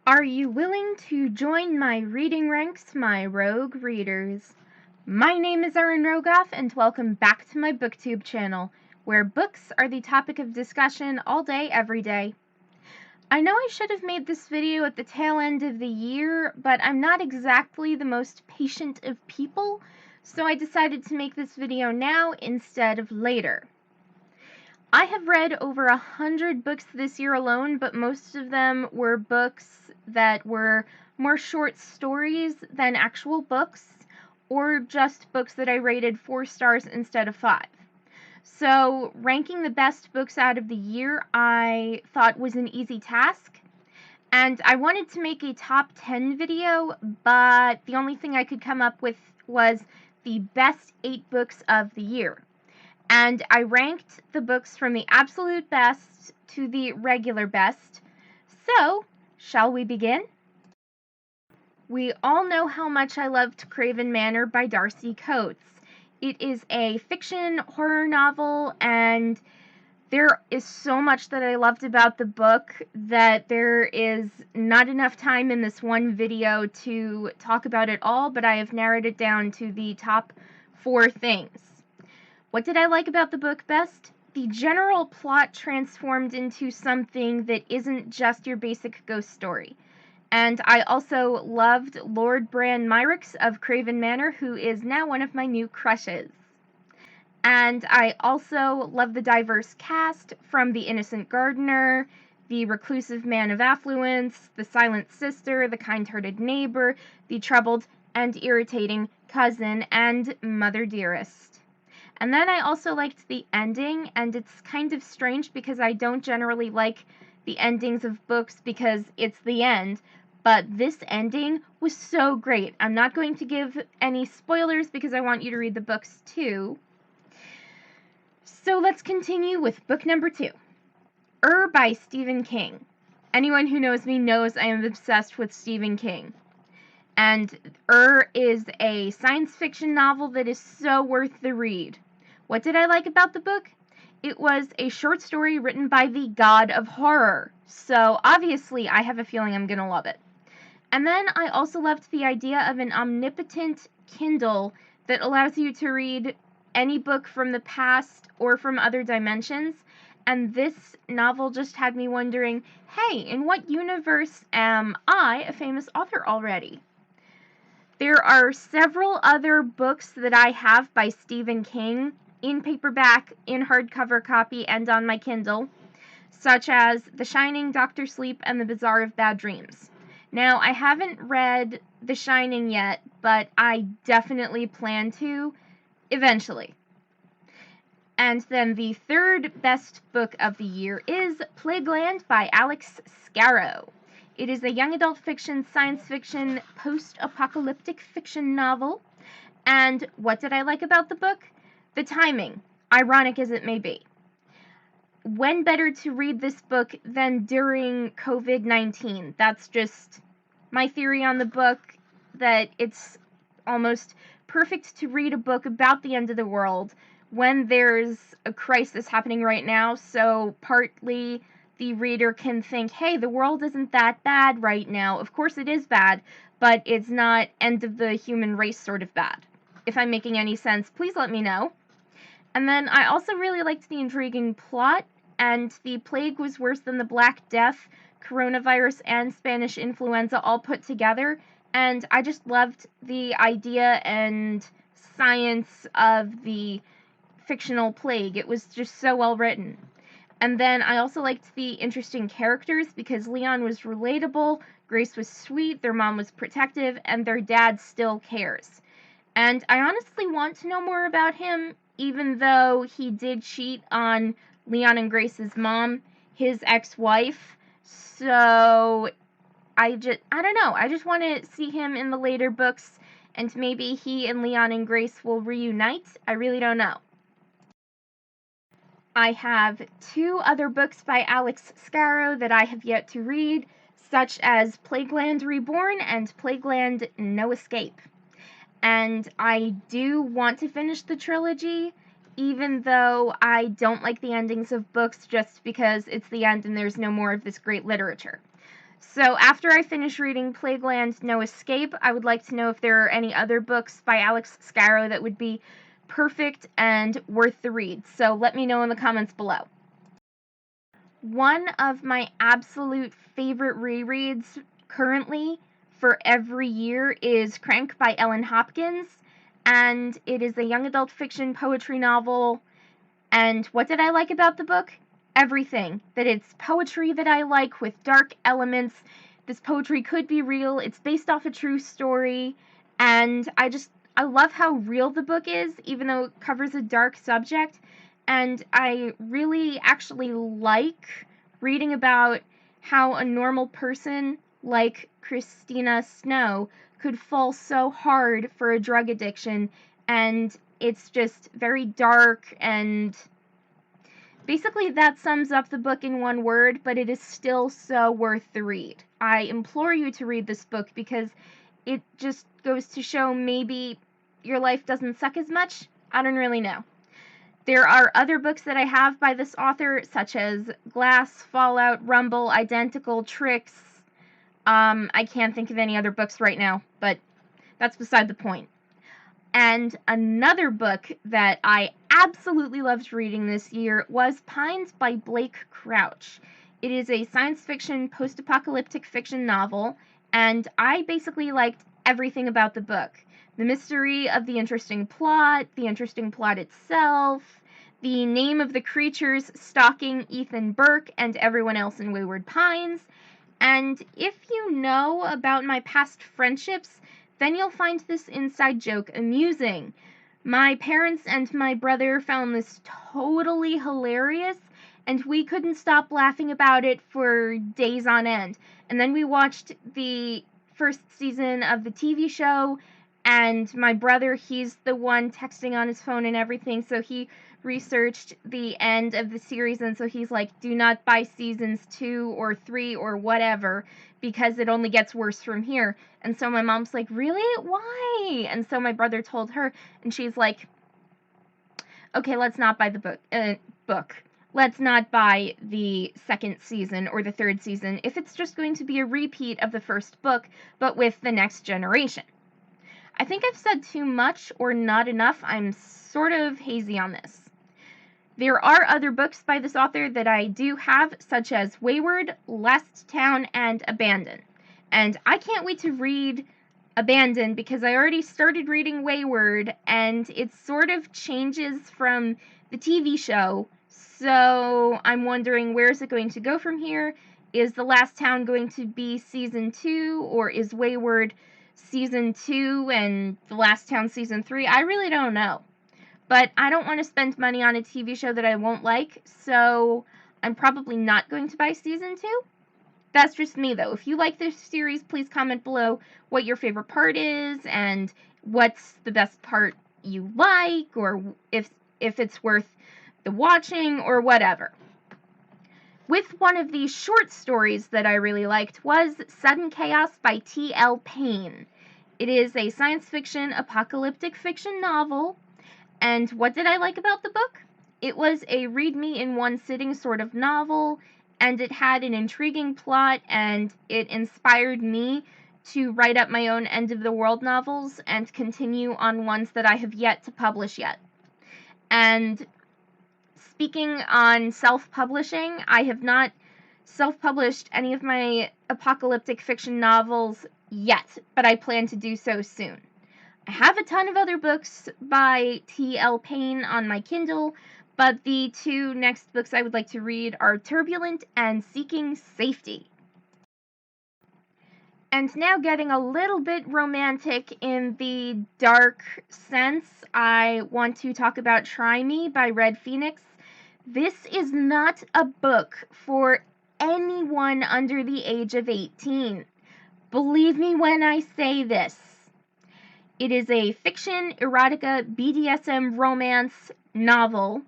Are you willing to join my reading ranks, my rogue readers? My name is Erin Rogoff, and welcome back to my BookTube channel, where books are the topic of discussion all day, every day. I know I should have made this video at the tail end of the year, but I'm not exactly the most patient of people, so I decided to make this video now instead of later. I have read over 100 books this year alone, but most of them were books that were more short stories than actual books, or just books that I rated 4 stars instead of 5. So, ranking the best books out of the year I thought was an easy task, and I wanted to make a top 10 video, but the only thing I could come up with was the best 8 books of the year. And I ranked the books from the absolute best to the regular best. So, shall we begin? We all know how much I loved Craven Manor by Darcy Coates. It is a fiction horror novel, and there is so much that I loved about the book that there is not enough time in this one video to talk about it all, but I have narrowed it down to the top 4 things. What did I like about the book best? The general plot transformed into something that isn't just your basic ghost story. And I also loved Lord Bran Myrick of Craven Manor, who is now one of my new crushes. And I also love the diverse cast, from the innocent gardener, the reclusive man of affluence, the silent sister, the kind-hearted neighbor, the troubled and irritating cousin, and Mother Dearest. And then I also liked the ending, and it's kind of strange because I don't generally like the endings of books because it's the end, but this ending was so great. I'm not going to give any spoilers because I want you to read the books too. So let's continue with book number 2, by Stephen King. Anyone who knows me knows I am obsessed with Stephen King. And is a science fiction novel that is so worth the read. What did I like about the book? It was a short story written by the god of horror, so obviously I have a feeling I'm gonna love it. And then I also loved the idea of an omnipotent Kindle that allows you to read any book from the past or from other dimensions, and this novel just had me wondering, hey, in what universe am I a famous author already? There are several other books that I have by Stephen King, in paperback, in hardcover copy, and on my Kindle, such as The Shining, Dr. Sleep, and The Bazaar of Bad Dreams. Now, I haven't read The Shining yet, but I definitely plan to, eventually. And then the third best book of the year is Plagueland by Alex Scarrow. It is a young adult fiction, science fiction, post-apocalyptic fiction novel. And what did I like about the book? The timing, ironic as it may be. When better to read this book than during COVID-19? That's just my theory on the book, that it's almost perfect to read a book about the end of the world when there's a crisis happening right now, so partly the reader can think, hey, the world isn't that bad right now. Of course it is bad, but it's not end of the human race sort of bad. If I'm making any sense, please let me know. And then I also really liked the intriguing plot, and the plague was worse than the Black Death, coronavirus, and Spanish influenza all put together, and I just loved the idea and science of the fictional plague. It was just so well written. And then I also liked the interesting characters because Leon was relatable, Grace was sweet, their mom was protective, and their dad still cares. And I honestly want to know more about him, even though he did cheat on Leon and Grace's mom, his ex-wife. So I don't know. I just want to see him in the later books, and maybe he and Leon and Grace will reunite. I really don't know. I have 2 other books by Alex Scarrow that I have yet to read, such as Plagueland Reborn and Plagueland No Escape. And I do want to finish the trilogy, even though I don't like the endings of books just because it's the end and there's no more of this great literature. So after I finish reading Plagueland No Escape, I would like to know if there are any other books by Alex Scarrow that would be perfect and worth the read. So let me know in the comments below. One of my absolute favorite rereads currently for every year is Crank by Ellen Hopkins, and it is a young adult fiction poetry novel. And what did I like about the book? Everything. That it's poetry that I like with dark elements. This poetry could be real. It's based off a true story, and I love how real the book is, even though it covers a dark subject. And I really actually like reading about how a normal person like Christina Snow could fall so hard for a drug addiction, and it's just very dark, and basically that sums up the book in one word, but it is still so worth the read. I implore you to read this book because it just goes to show maybe your life doesn't suck as much. I don't really know. There are other books that I have by this author, such as Glass, Fallout, Rumble, Identical, Tricks. I can't think of any other books right now, but that's beside the point. And another book that I absolutely loved reading this year was Pines by Blake Crouch. It is a science fiction, post-apocalyptic fiction novel, and I basically liked everything about the book. The mystery of the interesting plot itself, the name of the creatures stalking Ethan Burke and everyone else in Wayward Pines, and if you know about my past friendships, then you'll find this inside joke amusing. My parents and my brother found this totally hilarious, and we couldn't stop laughing about it for days on end. And then we watched the first season of the TV show, and my brother, he's the one texting on his phone and everything, so he researched the end of the series, and so he's like, do not buy seasons 2 or 3 or whatever, because it only gets worse from here. And so my mom's like, really? Why? And so my brother told her, and she's like, okay, let's not buy the book. Let's not buy the second season or the third season if it's just going to be a repeat of the first book, but with the next generation. I think I've said too much or not enough. I'm sort of hazy on this. There are other books by this author that I do have, such as Wayward, Last Town, and Abandon. And I can't wait to read Abandon because I already started reading Wayward, and it sort of changes from the TV show. So I'm wondering, where is it going to go from here? Is The Last Town going to be season 2, or is Wayward season 2 and The Last Town season 3? I really don't know. But I don't want to spend money on a TV show that I won't like, so I'm probably not going to buy season 2. That's just me, though. If you like this series, please comment below what your favorite part is and what's the best part you like, or if it's worth the watching or whatever. With one of these short stories that I really liked was Sudden Chaos by T.L. Payne. It is a science fiction, apocalyptic fiction novel. And what did I like about the book? It was a read-me-in-one-sitting sort of novel, and it had an intriguing plot, and it inspired me to write up my own end-of-the-world novels and continue on ones that I have yet to publish yet. And speaking on self-publishing, I have not self-published any of my apocalyptic fiction novels yet, but I plan to do so soon. I have a ton of other books by T.L. Payne on my Kindle, but the two next books I would like to read are Turbulent and Seeking Safety. And now, getting a little bit romantic in the dark sense, I want to talk about Try Me by Red Phoenix. This is not a book for anyone under the age of 18. Believe me when I say this. It is a fiction, erotica, BDSM romance novel.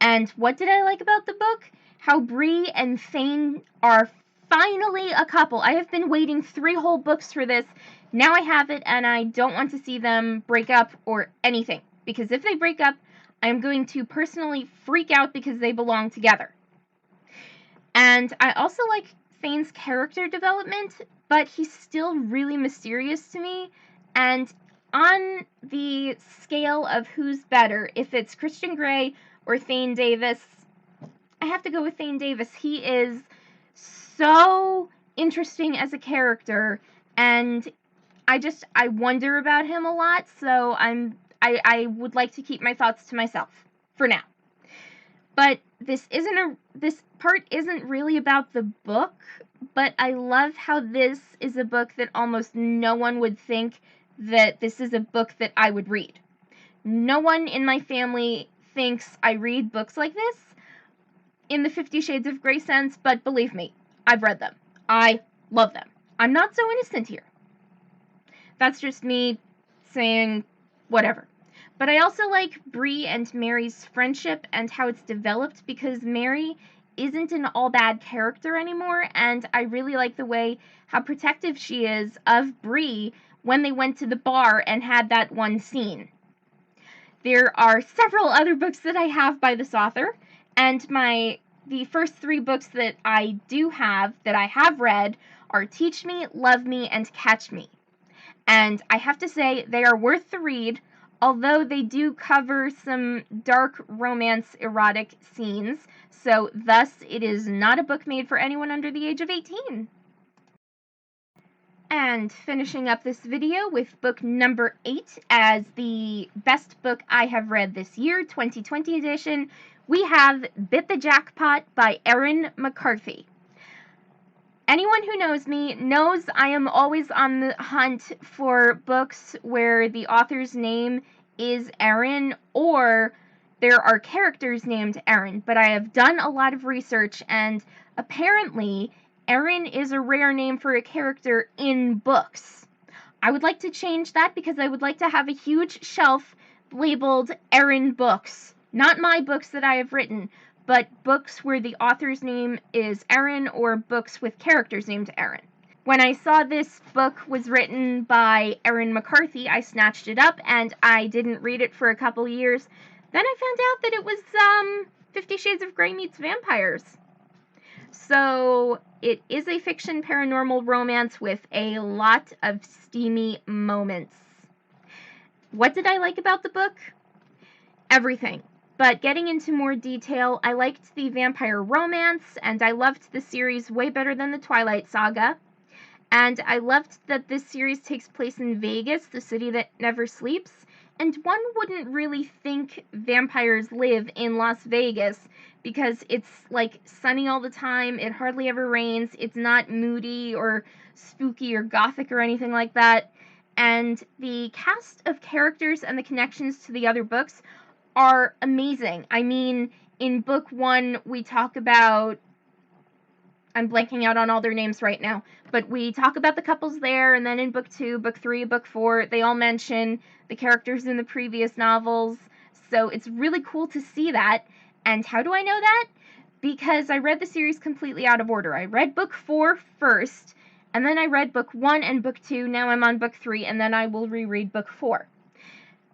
And what did I like about the book? How Bree and Thane are finally a couple. I have been waiting 3 whole books for this. Now I have it, and I don't want to see them break up or anything. Because if they break up, I'm going to personally freak out because they belong together. And I also like Fane's character development, but he's still really mysterious to me, and on the scale of who's better, if it's Christian Grey or Thane Davis, I have to go with Thane Davis. He is so interesting as a character, and I wonder about him a lot, so I would like to keep my thoughts to myself for now. But this part isn't really about the book, but I love how this is a book that almost no one would think that this is a book that I would read. No one in my family thinks I read books like this in the 50 Shades of Grey sense, but believe me, I've read them. I love them. I'm not so innocent here. That's just me saying whatever. But I also like Bree and Mary's friendship and how it's developed, because Mary isn't an all-bad character anymore, and I really like the way how protective she is of Bree when they went to the bar and had that one scene. There are several other books that I have by this author, and the first 3 books that I have read are Teach Me, Love Me, and Catch Me. And I have to say, they are worth the read, although they do cover some dark romance erotic scenes, so thus it is not a book made for anyone under the age of 18. And finishing up this video with book number 8 as the best book I have read this year, 2020 edition, we have Bit the Jackpot by Erin McCarthy. Anyone who knows me knows I am always on the hunt for books where the author's name is Erin or there are characters named Erin, but I have done a lot of research, and apparently Erin is a rare name for a character in books. I would like to change that because I would like to have a huge shelf labeled Erin books. Not my books that I have written, but books where the author's name is Erin or books with characters named Erin. When I saw this book was written by Erin McCarthy, I snatched it up and I didn't read it for a couple years. Then I found out that it was 50 Shades of Grey meets vampires. So it is a fiction paranormal romance with a lot of steamy moments. What did I like about the book? Everything. But getting into more detail, I liked the vampire romance, and I loved the series way better than the Twilight Saga. And I loved that this series takes place in Vegas, the city that never sleeps. And one wouldn't really think vampires live in Las Vegas because it's like sunny all the time, it hardly ever rains, it's not moody or spooky or gothic or anything like that. And the cast of characters and the connections to the other books are amazing. I mean, in book 1, we talk about, I'm blanking out on all their names right now, but we talk about the couples there, and then in book 2, book 3, book 4, they all mention the characters in the previous novels, so it's really cool to see that. And how do I know that? Because I read the series completely out of order. I read book 4 first, and then I read book 1 and book 2, now I'm on book 3, and then I will reread book 4.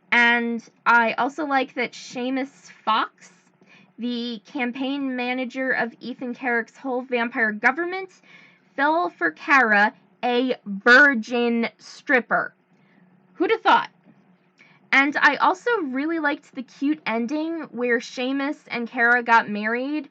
And I also like that Seamus Fox, the campaign manager of Ethan Carrick's whole vampire government, fell for Kara, a virgin stripper. Who'd have thought? And I also really liked the cute ending where Seamus and Kara got married.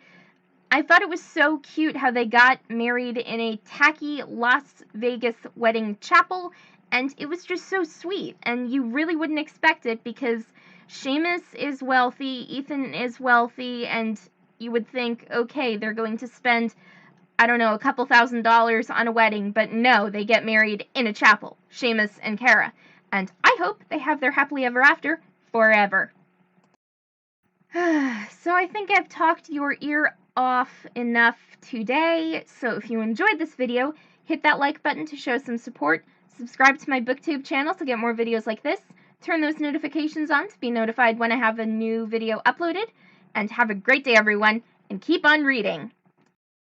I thought it was so cute how they got married in a tacky Las Vegas wedding chapel, and it was just so sweet, and you really wouldn't expect it because Seamus is wealthy, Ethan is wealthy, and you would think, okay, they're going to spend, I don't know, a couple $1,000s on a wedding, but no, they get married in a chapel, Seamus and Kara, and I hope they have their happily ever after forever. So I think I've talked your ear off enough today, so if you enjoyed this video, hit that like button to show some support, subscribe to my booktube channel to get more videos like this, turn those notifications on to be notified when I have a new video uploaded, and have a great day everyone, and keep on reading!